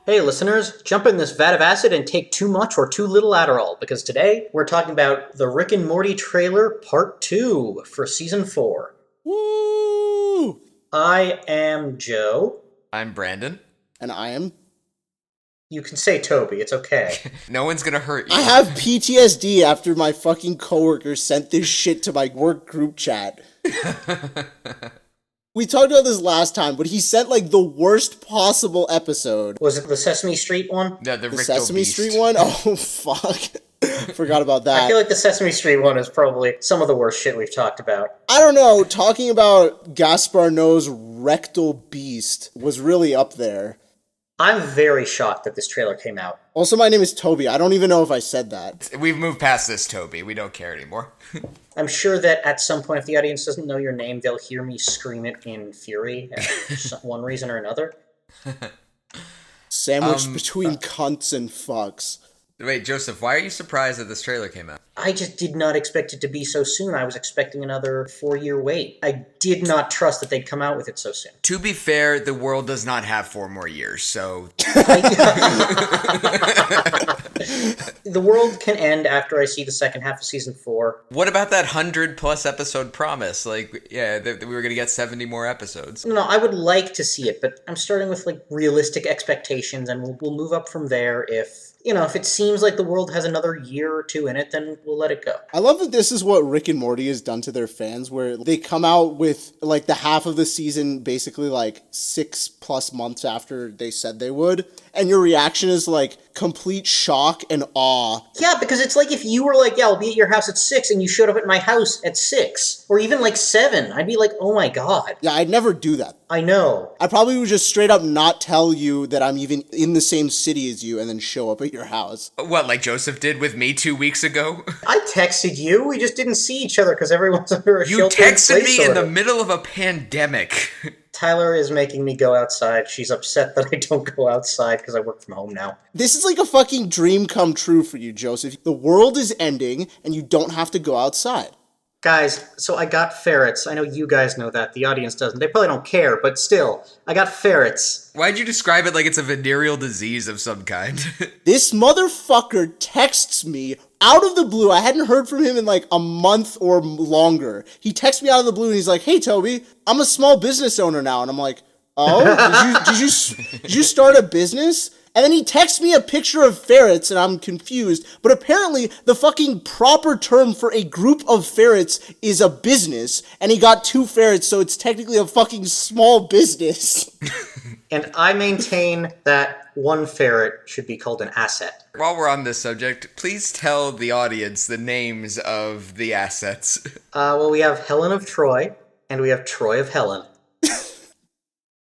Hey listeners, jump in this vat of acid and take too much or too little Adderall, because today we're talking about the Rick and Morty trailer part 2 for season 4. Woo! I am Joe. I'm Brandon. And I am... You can say Toby, it's okay. No one's gonna hurt you. I have PTSD after my fucking coworker sent this shit to my work group chat. We talked about this last time, but he sent, like, the worst possible episode. Was it the Sesame Street one? No, the Sesame Beast. Street one? Oh, fuck. Forgot about that. I feel like the Sesame Street one is probably some of the worst shit we've talked about. I don't know, talking about Gaspar Noé's rectal beast was really up there. I'm very shocked that this trailer came out. Also, my name is Toby. I don't even know if I said that. We've moved past this, Toby. We don't care anymore. I'm sure that at some point, if the audience doesn't know your name, they'll hear me scream it in fury for one reason or another. Sandwiched between cunts and fucks. Wait, Joseph, why are you surprised that this trailer came out? I just did not expect it to be so soon. I was expecting another 4-year wait. I did not trust that they'd come out with it so soon. To be fair, the world does not have 4 more years, so... The world can end after I see the second half of season 4. What about that 100-plus episode promise? Like, yeah, we were gonna get 70 more episodes. No, I would like to see it, but I'm starting with, like, realistic expectations, and we'll move up from there if it seems like the world has another year or 2 in it, then we'll let it go. I love that this is what Rick and Morty has done to their fans, where they come out with, like, the half of the season basically, like, 6+ months after they said they would, and your reaction is, like, complete shock and awe. Yeah, because it's like if you were like, yeah, I'll be at your house at 6, and you showed up at my house at 6, or even, like, 7. I'd be like, oh my god. Yeah, I'd never do that. I know. I probably would just straight up not tell you that I'm even in the same city as you and then show up at your house. What, like Joseph did with me 2 weeks ago? I texted you. We just didn't see each other because everyone's under a You shelter-in-place texted me in order. the middle of a pandemic. Tyler is making me go outside. She's upset that I don't go outside because I work from home now. This is like a fucking dream come true for you, Joseph. The world is ending and you don't have to go outside. Guys, so I got ferrets. I know you guys know that. The audience doesn't. They probably don't care, but still, I got ferrets. Why'd you describe it like it's a venereal disease of some kind? This motherfucker texts me out of the blue. I hadn't heard from him in like a month or longer. He texts me out of the blue and he's like, "Hey Toby, I'm a small business owner now." And I'm like, "Oh, did you start a business?" And then he texts me a picture of ferrets, and I'm confused. But apparently, the fucking proper term for a group of ferrets is a business. And he got 2 ferrets, so it's technically a fucking small business. And I maintain that one ferret should be called an asset. While we're on this subject, please tell the audience the names of the assets. Well, we have Helen of Troy, and we have Troy of Helen.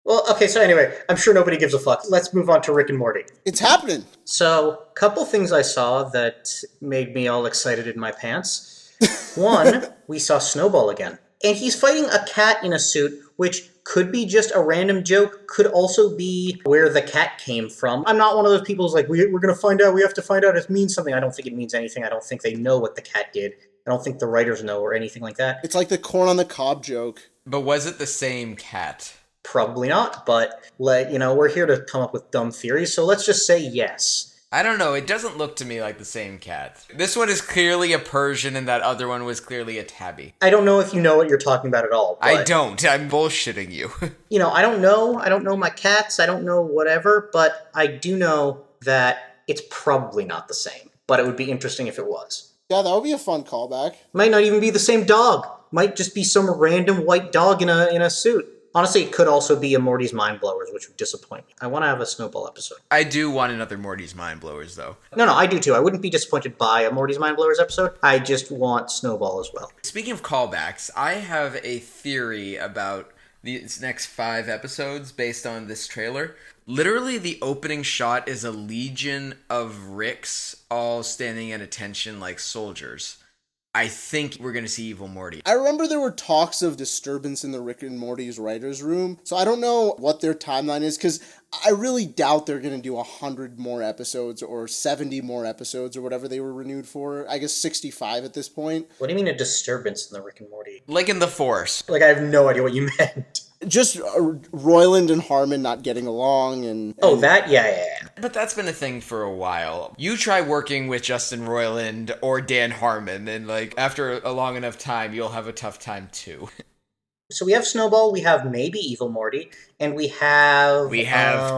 Well, okay, so anyway, I'm sure nobody gives a fuck. Let's move on to Rick and Morty. It's happening. So, a couple things I saw that made me all excited in my pants. One, we saw Snowball again. And he's fighting a cat in a suit, which could be just a random joke, could also be where the cat came from. I'm not one of those people who's like, we're going to find out, we have to find out, it means something. I don't think it means anything. I don't think they know what the cat did. I don't think the writers know or anything like that. It's like the corn on the cob joke. But was it the same cat? Probably not, but we're here to come up with dumb theories, so let's just say yes. I don't know, it doesn't look to me like the same cat. This one is clearly a Persian and that other one was clearly a tabby. I don't know if you know what you're talking about at all. But, I don't, I'm bullshitting you. I don't know my cats, I don't know whatever, but I do know that it's probably not the same. But it would be interesting if it was. Yeah, that would be a fun callback. Might not even be the same dog. Might just be some random white dog in a suit. Honestly, it could also be a Morty's Mind Blowers, which would disappoint me. I want to have a Snowball episode. I do want another Morty's Mind Blowers, though. No, I do too. I wouldn't be disappointed by a Morty's Mind Blowers episode. I just want Snowball as well. Speaking of callbacks, I have a theory about these next 5 episodes based on this trailer. Literally, the opening shot is a legion of Ricks all standing at attention like soldiers. I think we're going to see Evil Morty. I remember there were talks of disturbance in the Rick and Morty's writer's room, so I don't know what their timeline is, because I really doubt they're going to do 100 more episodes or 70 more episodes or whatever they were renewed for. I guess 65 at this point. What do you mean a disturbance in the Rick and Morty? Like in the Force. Like, I have no idea what you meant. Just Roiland and Harmon not getting along and... Oh, that? Yeah. But that's been a thing for a while. You try working with Justin Roiland or Dan Harmon, and like after a long enough time, you'll have a tough time too. So we have Snowball, we have maybe Evil Morty, and we have...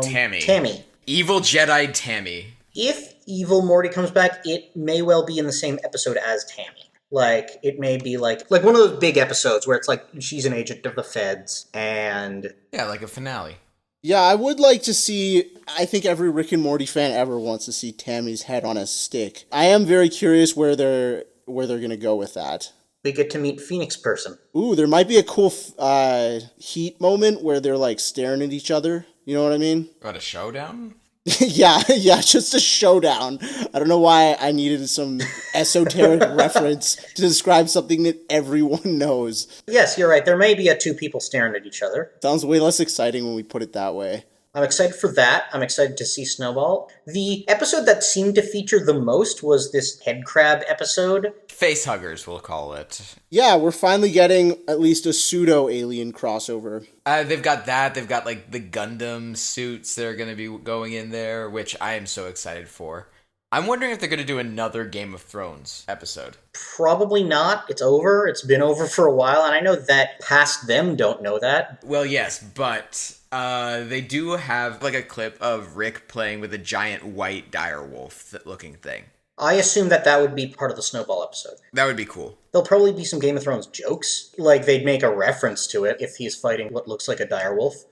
Tammy. Tammy. Evil Jedi Tammy. If Evil Morty comes back, it may well be in the same episode as Tammy. Like, it may be like one of those big episodes where it's like she's an agent of the feds, and... Yeah, like a finale. Yeah, I would like to see... I think every Rick and Morty fan ever wants to see Tammy's head on a stick. I am very curious where they're going to go with that. We get to meet Phoenix Person. Ooh, there might be a cool heat moment where they're like staring at each other. You know what I mean? What, a showdown? yeah, just a showdown. I don't know why I needed some esoteric reference to describe something that everyone knows. Yes, you're right. There may be two people staring at each other. Sounds way less exciting when we put it that way. I'm excited for that. I'm excited to see Snowball. The episode that seemed to feature the most was this head crab episode. Facehuggers, we'll call it. Yeah, we're finally getting at least a pseudo-alien crossover. They've got that. They've got like the Gundam suits that are going to be going in there, which I am so excited for. I'm wondering if they're going to do another Game of Thrones episode. Probably not. It's over. It's been over for a while, and I know that past them don't know that. Well, yes, but they do have like a clip of Rick playing with a giant white direwolf-looking thing. I assume that would be part of the Snowball episode. That would be cool. There'll probably be some Game of Thrones jokes. Like, they'd make a reference to it if he's fighting what looks like a direwolf.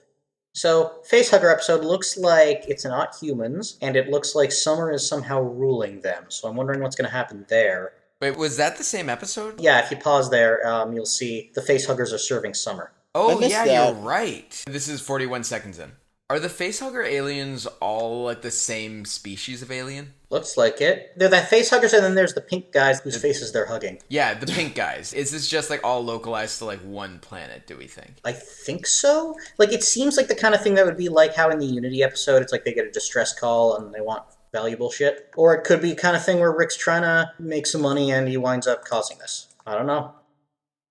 So, Facehugger episode looks like it's not humans, and it looks like Summer is somehow ruling them. So I'm wondering what's going to happen there. Wait, was that the same episode? Yeah, if you pause there, you'll see the Facehuggers are serving Summer. Oh, yeah, you're right. This is 41 seconds in. Are the Facehugger aliens all like the same species of alien? Looks like it. They're the Facehuggers, and then there's the pink guys whose faces they're hugging. Yeah, the pink guys. Is this just like all localized to like one planet, do we think? I think so. Like, it seems like the kind of thing that would be like how in the Unity episode, it's like they get a distress call and they want valuable shit. Or it could be kind of thing where Rick's trying to make some money and he winds up causing this. I don't know.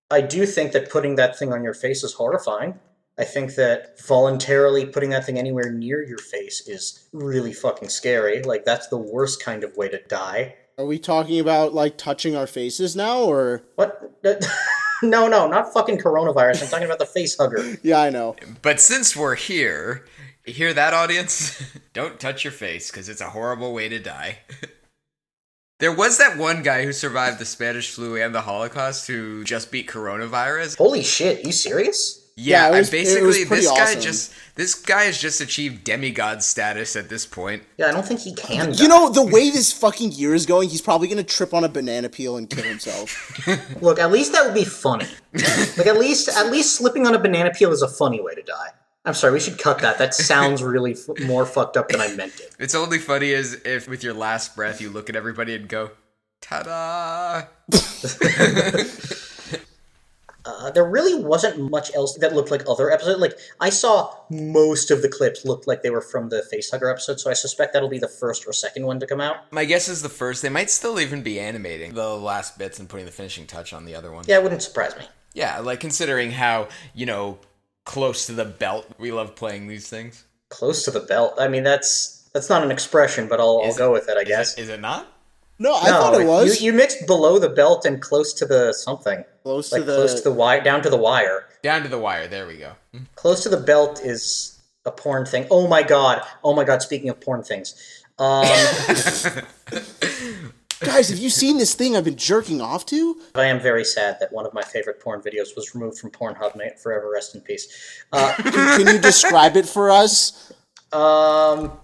I do think that putting that thing on your face is horrifying. I think that voluntarily putting that thing anywhere near your face is really fucking scary. Like, that's the worst kind of way to die. Are we talking about, like, touching our faces now, or...? What? No, not fucking coronavirus. I'm talking about the facehugger. Yeah, I know. But since we're here, hear that, audience? Don't touch your face, because it's a horrible way to die. There was that one guy who survived the Spanish flu and the Holocaust who just beat coronavirus. Holy shit, you serious? Yeah, it was basically pretty awesome. this guy has just achieved demigod status at this point. Yeah, I don't think he can die. You know, the way this fucking year is going, he's probably gonna trip on a banana peel and kill himself. Look, at least that would be funny. Like, at least slipping on a banana peel is a funny way to die. I'm sorry, we should cut that. That sounds really more fucked up than I meant it. It's only funny as if with your last breath you look at everybody and go, ta-da! There really wasn't much else that looked like other episodes. Like, I saw most of the clips looked like they were from the Facehugger episode, so I suspect that'll be the first or second one to come out. My guess is the first. They might still even be animating the last bits and putting the finishing touch on the other one. Yeah, it wouldn't surprise me. Yeah, like considering how, close to the belt we love playing these things. Close to the belt? I mean, that's not an expression, but I'll go with it, I guess. Is it not? No, I thought it was. You mixed below the belt and close to the something. Close to the wire, down to the wire. Down to the wire, there we go. Close to the belt is a porn thing. Oh my god, speaking of porn things. Guys, have you seen this thing I've been jerking off to? I am very sad that one of my favorite porn videos was removed from Pornhub. May it forever rest in peace. Can you describe it for us? No.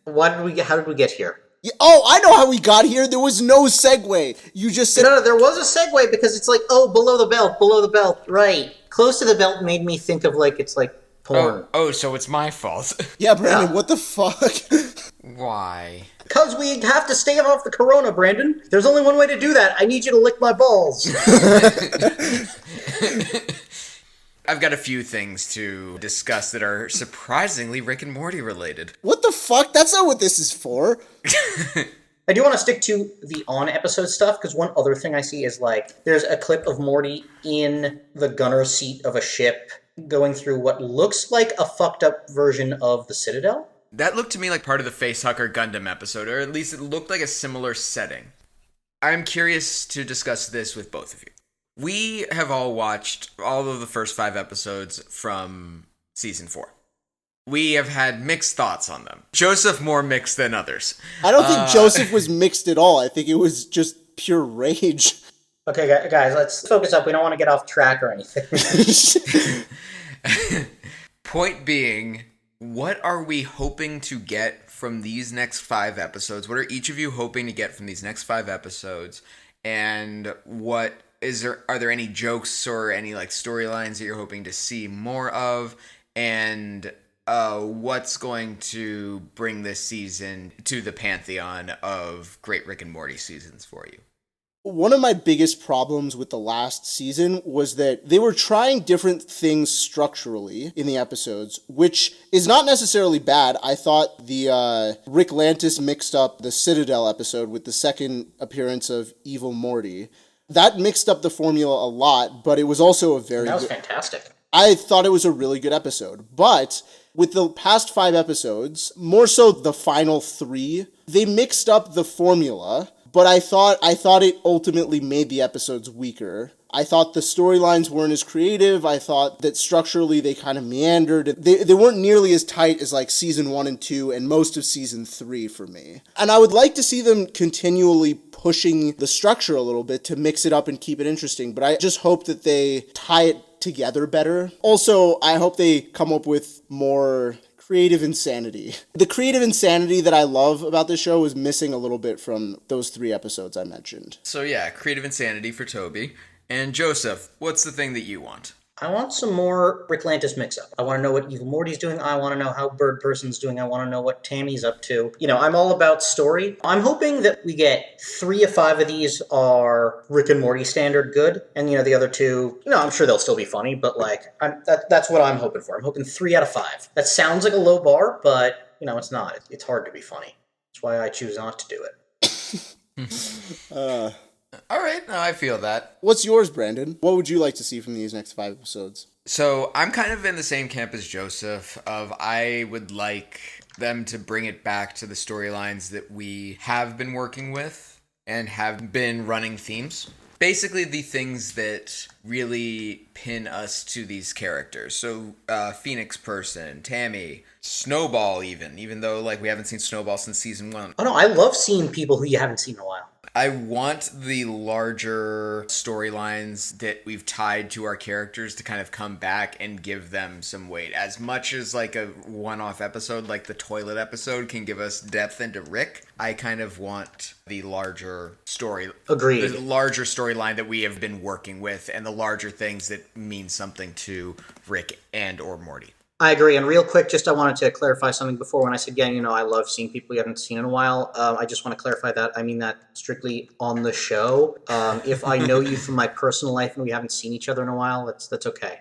How did we get here? Yeah, oh, I know how we got here. There was no segue. You just said... No, there was a segue because it's like, below the belt, right. Close to the belt made me think of, like, it's like porn. Oh, so it's my fault. Yeah, Brandon, what the fuck? Why? Because we have to stay off the corona, Brandon. There's only one way to do that. I need you to lick my balls. I've got a few things to discuss that are surprisingly Rick and Morty related. What the fuck? That's not what this is for. I do want to stick to the on-episode stuff, because one other thing I see is, like, there's a clip of Morty in the gunner seat of a ship going through what looks like a fucked-up version of the Citadel. That looked to me like part of the Facehugger Gundam episode, or at least it looked like a similar setting. I'm curious to discuss this with both of you. We have all watched all of the first 5 episodes from season 4. We have had mixed thoughts on them. Joseph more mixed than others. I don't think Joseph was mixed at all. I think it was just pure rage. Okay, guys, let's focus up. We don't want to get off track or anything. Point being, what are we hoping to get from these next 5 episodes? What are each of you hoping to get from these next 5 episodes? And are there any jokes or any like storylines that you're hoping to see more of? And what's going to bring this season to the pantheon of great Rick and Morty seasons for you? One of my biggest problems with the last season was that they were trying different things structurally in the episodes, which is not necessarily bad. I thought the Rick Lantis mixed up the Citadel episode with the second appearance of Evil Morty. That mixed up the formula a lot, but it was also That was fantastic. I thought it was a really good episode. But with the past 5 episodes, more so the final 3, they mixed up the formula, but I thought it ultimately made the episodes weaker. I thought the storylines weren't as creative. I thought that structurally they kind of meandered. They weren't nearly as tight as like season 1 and 2 and most of season 3 for me. And I would like to see them continually pushing the structure a little bit to mix it up and keep it interesting. But I just hope that they tie it together better. Also, I hope they come up with more creative insanity. The creative insanity that I love about this show is missing a little bit from those 3 episodes I mentioned. So yeah, creative insanity for Toby. And Joseph, what's the thing that you want? I want some more Rick Lantis mix-up. I want to know what Evil Morty's doing. I want to know how Bird Person's doing. I want to know what Tammy's up to. You know, I'm all about story. I'm hoping that we get 3 of 5 of these are Rick and Morty standard good. And, the other 2, I'm sure they'll still be funny, but, that's what I'm hoping for. I'm hoping 3 out of 5. That sounds like a low bar, but, it's not. It's hard to be funny. That's why I choose not to do it. All right, no, I feel that. What's yours, Brandon? What would you like to see from these next 5 episodes? So I'm kind of in the same camp as Joseph of I would like them to bring it back to the storylines that we have been working with and have been running themes. Basically the things that really pin us to these characters. So Phoenix Person, Tammy, Snowball even though we haven't seen Snowball since season 1. Oh no, I love seeing people who you haven't seen in a while. I want the larger storylines that we've tied to our characters to kind of come back and give them some weight. As much as a one-off episode like the toilet episode can give us depth into Rick, I kind of want the larger story. Agreed. The larger storyline that we have been working with and the larger things that mean something to Rick and or Morty. I agree. And real quick, I wanted to clarify something before when I said, I love seeing people you haven't seen in a while. I just want to clarify that. I mean that strictly on the show. If I know you from my personal life and we haven't seen each other in a while, that's okay.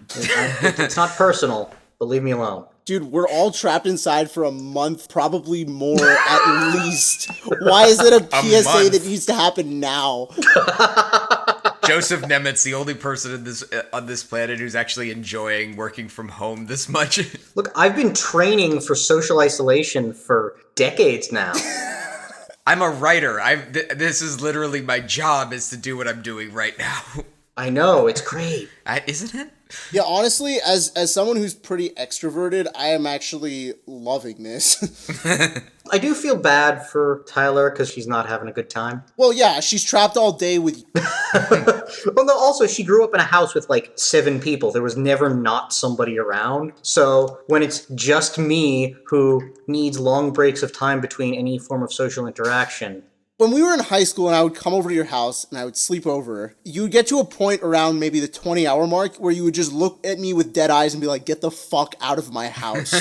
It's not personal, but leave me alone. Dude, we're all trapped inside for a month, probably more at least. Why is it a PSA that needs to happen now? Joseph Nemitz, the only person on this planet who's actually enjoying working from home this much. Look, I've been training for social isolation for decades now. I'm a writer. This is literally my job, is to do what I'm doing right now. I know, it's great. Isn't it? Yeah, honestly, as someone who's pretty extroverted, I am actually loving this. I do feel bad for Tyler because she's not having a good time. Well, yeah, she's trapped all day with... Well, no, also, she grew up in a house with 7 people. There was never not somebody around. So when it's just me who needs long breaks of time between any form of social interaction, When we were in high school and I would come over to your house and I would sleep over, you would get to a point around maybe the 20-hour mark where you would just look at me with dead eyes and be like, get the fuck out of my house.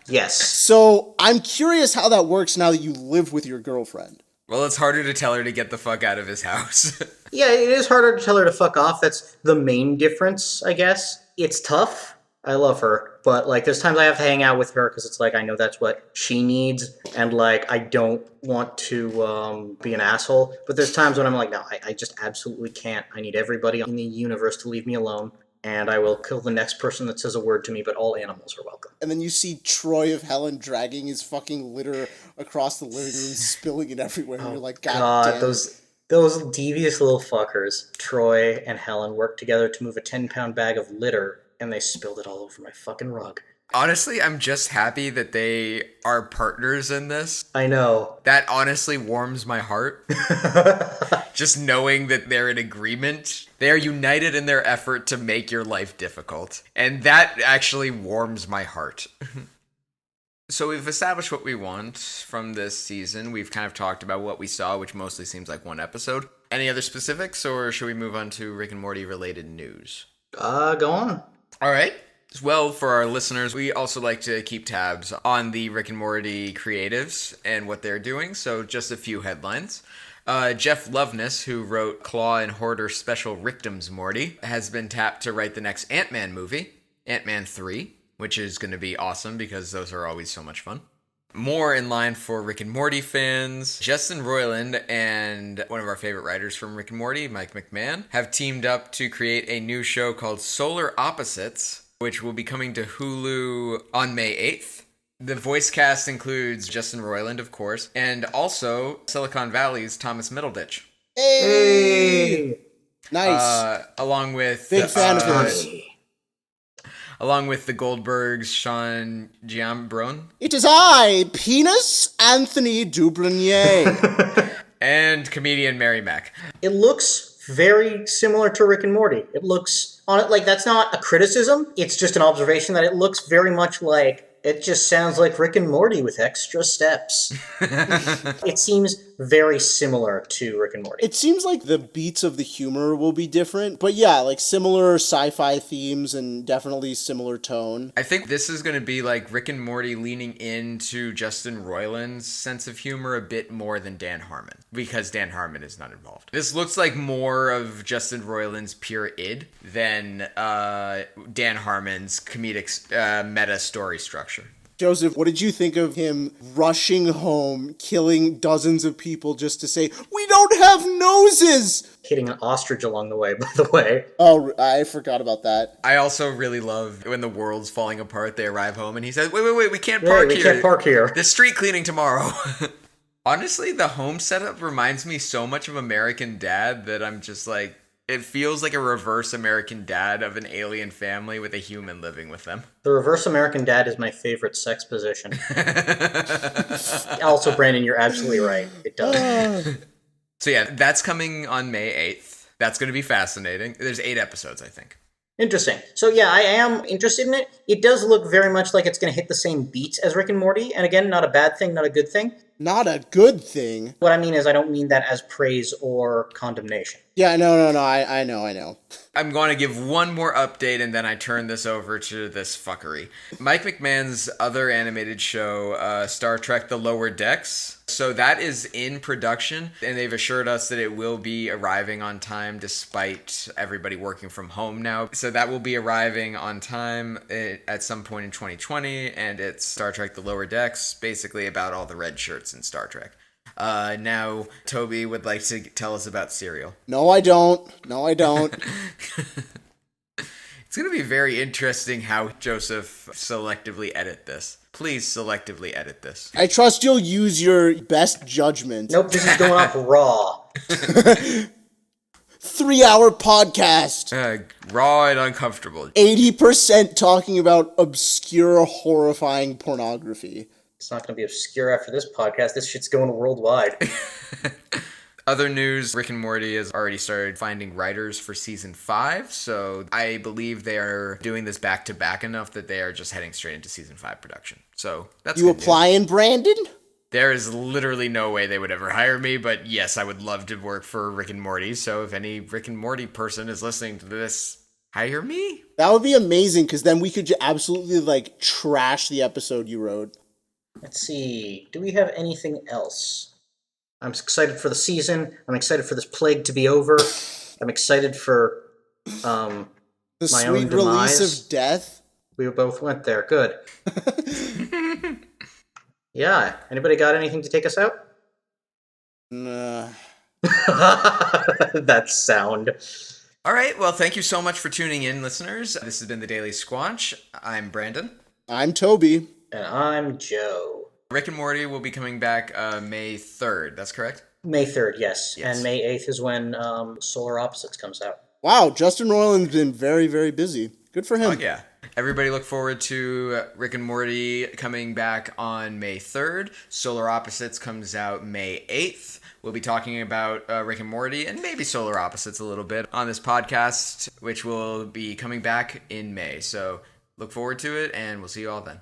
Yes. So I'm curious how that works now that you live with your girlfriend. Well, it's harder to tell her to get the fuck out of his house. Yeah, it is harder to tell her to fuck off. That's the main difference, I guess. It's tough. I love her, but like there's times I have to hang out with her because it's like I know that's what she needs, and like I don't want to be an asshole. But there's times when I'm like, no, I just absolutely can't. I need everybody in the universe to leave me alone, and I will kill the next person that says a word to me. But all animals are welcome. And then you see Troy of Helen dragging his fucking litter across the living room, spilling it everywhere, and you're like, God damn. Those devious little fuckers, Troy and Helen, worked together to move a 10-pound bag of litter, and they spilled it all over my fucking rug. Honestly, I'm just happy that they are partners in this. I know. That honestly warms my heart. Just knowing that they're in agreement. They are united in their effort to make your life difficult. And that actually warms my heart. So we've established what we want from this season. We've kind of talked about what we saw, which mostly seems like one episode. Any other specifics, or should we move on to Rick and Morty related news? Go on. All right. Well, for our listeners, we also like to keep tabs on the Rick and Morty creatives and what they're doing. So just a few headlines. Jeff Loveness, who wrote Claw and Hoarder Special Rickens Morty, has been tapped to write the next Ant-Man movie, Ant-Man 3, which is going to be awesome because those are always so much fun. More in line for Rick and Morty fans, Justin Roiland and one of our favorite writers from Rick and Morty, Mike McMahon, have teamed up to create a new show called Solar Opposites, which will be coming to Hulu on May 8th. The voice cast includes Justin Roiland, of course, and also Silicon Valley's Thomas Middleditch. Hey! Nice. Along with... Big fan of yours. Along with the Goldbergs, Sean Giambrone. It is I, Penis Anthony Dublinier. And comedian Mary Mack. It looks very similar to Rick and Morty. It looks on it like that's not a criticism. It's just an observation that it looks very much like it just sounds like Rick and Morty with extra steps. It seems very similar to Rick and Morty. It seems like the beats of the humor will be different, but yeah, like similar sci-fi themes and definitely similar tone. I think this is going to be like Rick and Morty leaning into Justin Roiland's sense of humor a bit more than Dan Harmon, because Dan Harmon is not involved. This looks like more of Justin Roiland's pure id than Dan Harmon's comedic meta story structure. Joseph, what did you think of him rushing home, killing dozens of people just to say, we don't have noses? Hitting an ostrich along the way, by the way. Oh, I forgot about that. I also really love when the world's falling apart, they arrive home and he says, wait, we can't park here. We can't park here. There's street cleaning tomorrow. Honestly, the home setup reminds me so much of American Dad that I'm just like, it feels like a reverse American Dad of an alien family with a human living with them. The reverse American Dad is my favorite sex position. Also, Brandon, you're absolutely right. It does. So yeah, that's coming on May 8th. That's going to be fascinating. There's 8 episodes, I think. Interesting. So yeah, I am interested in it. It does look very much like it's going to hit the same beats as Rick and Morty. And again, not a bad thing, not a good thing. Not a good thing. What I mean is I don't mean that as praise or condemnation. Yeah, no, I know. I'm going to give one more update and then I turn this over to this fuckery. Mike McMahon's other animated show, Star Trek The Lower Decks. So that is in production and they've assured us that it will be arriving on time despite everybody working from home now. So that will be arriving on time at some point in 2020 and it's Star Trek The Lower Decks, basically about all the red shirts in Star Trek. Now, Toby would like to tell us about Serial. No, I don't. It's going to be very interesting how Joseph selectively edit this. Please selectively edit this. I trust you'll use your best judgment. Nope, this is going up raw. 3-hour podcast. Raw and uncomfortable. 80% talking about obscure, horrifying pornography. It's not going to be obscure after this podcast. This shit's going worldwide. Other news, Rick and Morty has already started finding writers for season 5, so I believe they are doing this back-to-back enough that they are just heading straight into season 5 production. So that's You applying, Brandon? There is literally no way they would ever hire me, but yes, I would love to work for Rick and Morty. So if any Rick and Morty person is listening to this, hire me. That would be amazing, because then we could absolutely, like, trash the episode you wrote. Let's see. Do we have anything else? I'm excited for the season. I'm excited for this plague to be over. I'm excited for The my sweet own release demise. of death. We both went there. Good. Yeah. Anybody got anything to take us out? Nah. That sound. All right. Well, thank you so much for tuning in, listeners. This has been the Daily Squanch. I'm Brandon. I'm Toby. And I'm Joe. Rick and Morty will be coming back May 3rd. That's correct? May 3rd, yes. Yes. And May 8th is when Solar Opposites comes out. Wow, Justin Roiland's been very, very busy. Good for him. Oh, yeah. Everybody look forward to Rick and Morty coming back on May 3rd. Solar Opposites comes out May 8th. We'll be talking about Rick and Morty and maybe Solar Opposites a little bit on this podcast, which will be coming back in May. So look forward to it, and we'll see you all then.